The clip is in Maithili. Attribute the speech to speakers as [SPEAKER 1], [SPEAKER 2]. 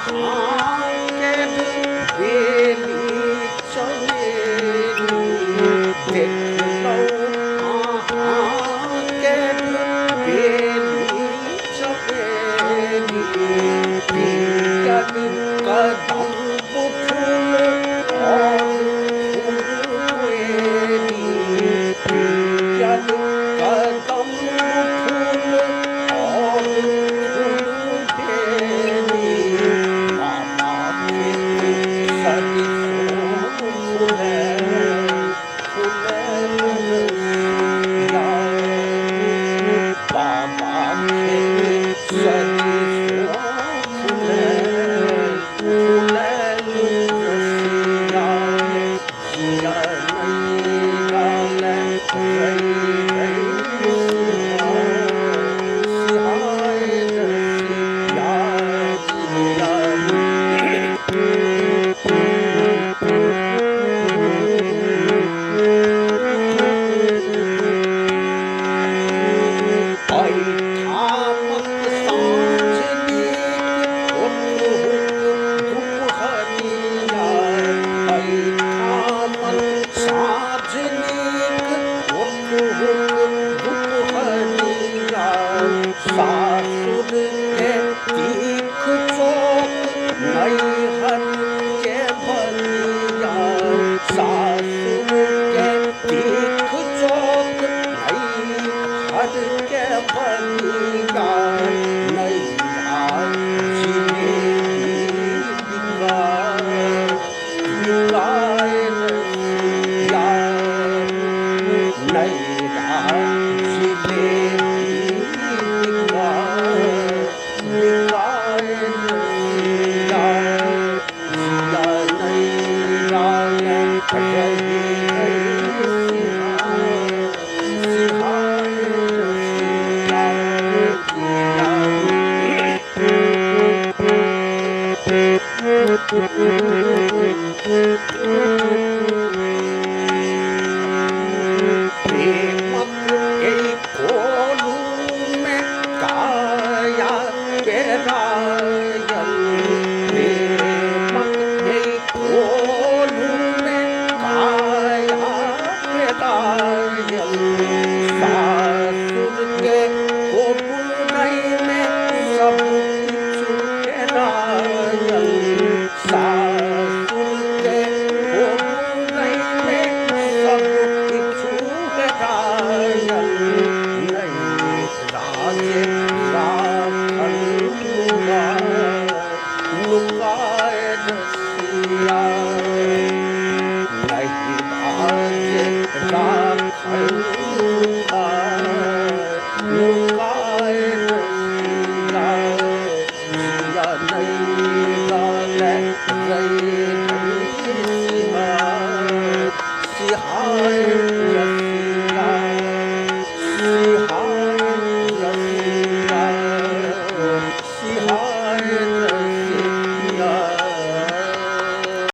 [SPEAKER 1] কেন বেলি চমেলি দেখলো কেন বেলি চমেলি পিয়াদ কদম ফুল और फूल कोयली पियाद कदम फूल और फूल बेली मामा के सदी फूले फूले रसिया बाबा के सदी फूले फूले रसिया जिया नहीं डाले रई रई सिहाय रसिया जिया आई ठामक सांझनी हुक दुपहरिया आई ठामक सांझनी हुक दुपहरिया सासुर के तीख चौक नैहर के बलिया सासुर के तीख चौक नैहर के बलिया नैया जिलेबी बिकाए रसिया नैया जिलेबी बिकाए रसिया जिया नैया रही रही सिहाय रसिया प्रेमक यही कोलू में काया पेरायल प्रेमक यही कोलू में काया पेरायल सासुर के गोपुरई में सब किछु हेरायल सासुर के गोपुरई में सब किछु हेरायल नहीं राजे राखल लुकाए रसिया नहीं राजे राखल लुकाए रसिया जिया नहीं डाले रई रई सिहाय